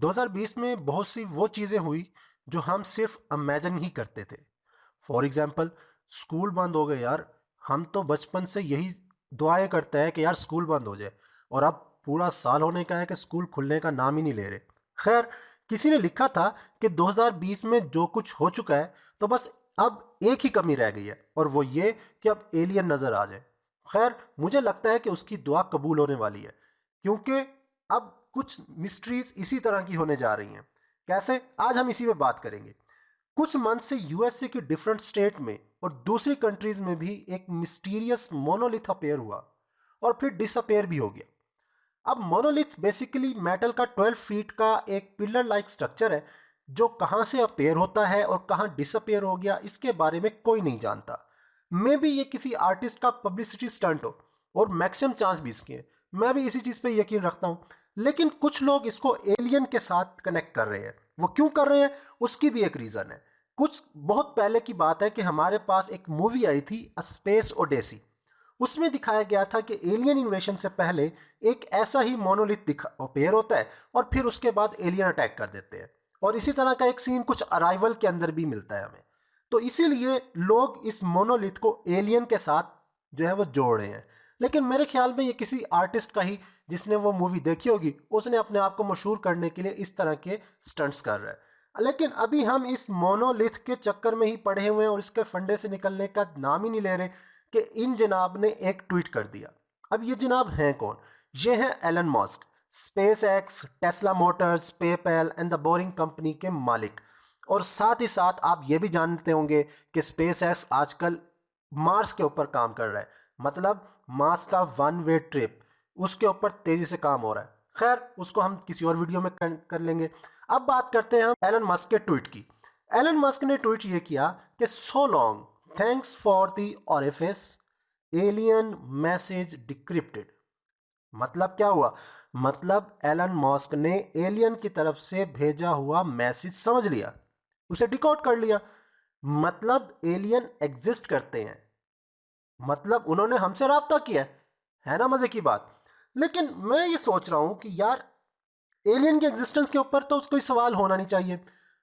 2020 में बहुत सी वो चीज़ें हुई जो हम सिर्फ इमेजिन ही करते थे। फॉर एग्जांपल, स्कूल बंद हो गए यार। हम तो बचपन से यही दुआएं करते हैं कि यार स्कूल बंद हो जाए, और अब पूरा साल होने का है कि स्कूल खुलने का नाम ही नहीं ले रहे। खैर, किसी ने लिखा था कि 2020 में जो कुछ हो चुका है, तो बस अब एक ही कमी रह गई है, और वो ये कि अब एलियन नज़र आ जाए। खैर, मुझे लगता है कि उसकी दुआ कबूल होने वाली है, क्योंकि अब कुछ मिस्ट्रीज इसी तरह की होने जा रही हैं। कैसे? आज हम इसी पे बात करेंगे। कुछ मंथ से यूएसए की डिफरेंट स्टेट में और दूसरी कंट्रीज में भी एक मिस्टीरियस मोनोलिथ अपेयर हुआ और फिर डिसअपेयर भी हो गया। अब मोनोलिथ बेसिकली मेटल का 12 फीट का एक पिलर लाइक स्ट्रक्चर है, जो कहाँ से अपेयर होता है और कहाँ डिसअपेयर हो गया इसके बारे में कोई नहीं जानता। मे बी ये किसी आर्टिस्ट का पब्लिसिटी स्टंट हो, और मैक्सिमम चांस भी इसके हैं। मैं भी इसी चीज़ पे यकीन रखता हूँ, लेकिन कुछ लोग इसको एलियन के साथ कनेक्ट कर रहे हैं। वो क्यों कर रहे हैं, उसकी भी एक रीज़न है। कुछ बहुत पहले की बात है कि हमारे पास एक मूवी आई थी अ स्पेस ओडेसी। उसमें दिखाया गया था कि एलियन इन्वेशन से पहले एक ऐसा ही मोनोलिथ अपेयर होता है, और फिर उसके बाद एलियन अटैक कर देते हैं। और इसी तरह का एक सीन कुछ अराइवल के अंदर भी मिलता है हमें। तो इसीलिए लोग इस मोनोलिथ को एलियन के साथ जो है वो जोड़ रहे हैं। लेकिन मेरे ख्याल में ये किसी आर्टिस्ट का ही, जिसने वो मूवी देखी होगी, उसने अपने आप को मशहूर करने के लिए इस तरह के स्टंट्स कर रहा है। लेकिन अभी हम इस मोनोलिथ के चक्कर में ही पड़े हुए हैं और इसके फंडे से निकलने का नाम ही नहीं ले रहे कि इन जनाब ने एक ट्वीट कर दिया। अब ये जनाब हैं कौन? ये हैं Elon Musk, SpaceX, Tesla Motors, PayPal and the Boring Company के मालिक। और साथ ही साथ आप ये भी जानते होंगे कि स्पेस एक्स आजकल मार्स के ऊपर काम कर रहा है। मतलब मार्स का वन वे ट्रिप, उसके ऊपर तेजी से काम हो रहा है। खैर, उसको हम किसी और वीडियो में कर लेंगे। अब बात करते हैं हम एलन मस्क के ट्वीट की। एलन मस्क ने ट्वीट ये किया कि so long, thanks for the orifice, alien message decrypted. मतलब क्या हुआ? मतलब एलन मस्क ने एलियन की तरफ से भेजा हुआ मैसेज समझ लिया, उसे डिकोड कर लिया। मतलब एलियन एग्जिस्ट करते हैं, मतलब उन्होंने हमसे राब्ता किया है ना? मजे की बात। लेकिन मैं ये सोच रहा हूं कि यार, एलियन के एग्जिस्टेंस के ऊपर तो कोई सवाल होना नहीं चाहिए।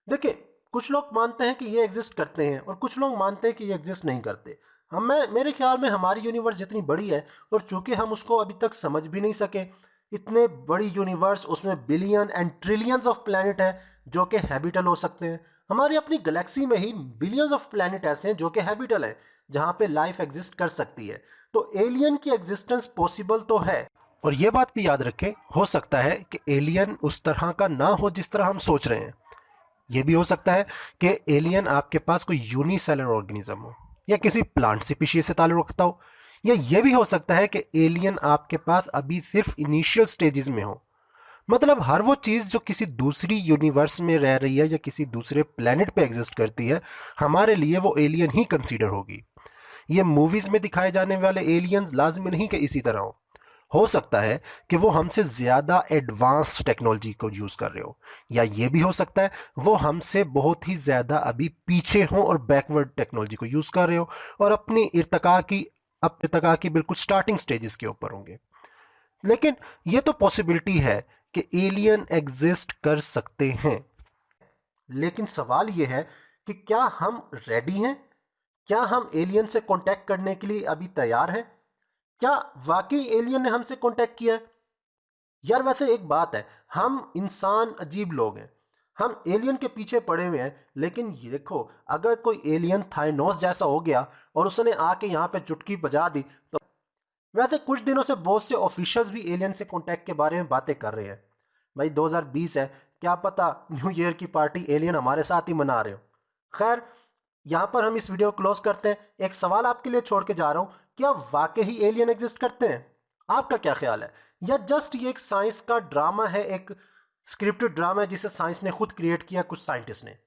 देखिए, कुछ लोग मानते हैं कि ये एग्जिस्ट करते हैं और कुछ लोग मानते हैं कि ये एग्जिस्ट नहीं करते। मेरे ख्याल में हमारी यूनिवर्स जितनी बड़ी है, और चूंकि हम उसको अभी तक समझ भी नहीं सके, इतने बड़ी यूनिवर्स, उसमें billion and trillions of planet है जो कि हैबिटल हो सकते हैं। हमारी अपनी गैलेक्सी में ही बिलियंस ऑफ प्लैनेट ऐसे हैं जो कि हैबिटल हैं, जहाँ पे लाइफ एग्जिस्ट कर सकती है। तो एलियन की एग्जिस्टेंस पॉसिबल तो है। और ये बात भी याद रखें, हो सकता है कि एलियन उस तरह का ना हो जिस तरह हम सोच रहे हैं। ये भी हो सकता है कि एलियन आपके पास कोई यूनिसेलर ऑर्गेनिज्म हो, या किसी प्लांट स्पीशीज से ताल्लुक रखता हो। या ये भी हो सकता है कि एलियन आपके पास अभी सिर्फ इनिशियल स्टेजेस में हो। मतलब हर वो चीज़ जो किसी दूसरी यूनिवर्स में रह रही है या किसी दूसरे प्लेनेट पे एग्जिस्ट करती है, हमारे लिए वो एलियन ही कंसीडर होगी। ये मूवीज़ में दिखाए जाने वाले एलियंस लाजमी नहीं कि इसी तरह हो सकता है कि वो हमसे ज़्यादा एडवांस टेक्नोलॉजी को यूज़ कर रहे हो, या ये भी हो सकता है वो हमसे बहुत ही ज़्यादा अभी पीछे हों और बैकवर्ड टेक्नोलॉजी को यूज़ कर रहे हो, और अपनी इर्तका की बिल्कुल स्टार्टिंग स्टेजेस के ऊपर होंगे। लेकिन ये तो पॉसिबिलिटी है कि एलियन एग्जिस्ट कर सकते हैं। लेकिन सवाल ये है कि क्या हम रेडी हैं? क्या हम एलियन से कांटेक्ट करने के लिए अभी तैयार हैं? क्या वाकई एलियन ने हमसे कांटेक्ट किया है? यार, वैसे एक बात है, हम इंसान अजीब लोग हैं। हम एलियन के पीछे पड़े हुए हैं, लेकिन ये देखो, अगर कोई एलियन थाइनोस जैसा हो गया और उसने आके यहाँ पे चुटकी बजा दी, तो वैसे कुछ दिनों से बहुत से ऑफिशियल्स भी एलियन से कांटेक्ट के बारे में बातें कर रहे हैं। भाई, 2020 है, क्या पता न्यू ईयर की पार्टी एलियन हमारे साथ ही मना रहे हो। खैर, यहाँ पर हम इस वीडियो को क्लोज करते हैं। एक सवाल आपके लिए छोड़ के जा रहा हूँ, क्या वाकई ही एलियन एग्जिस्ट करते हैं? आपका क्या ख्याल है? या जस्ट ये एक साइंस का ड्रामा है, एक स्क्रिप्टेड ड्रामा है जिसे साइंस ने खुद क्रिएट किया, कुछ साइंटिस्ट ने?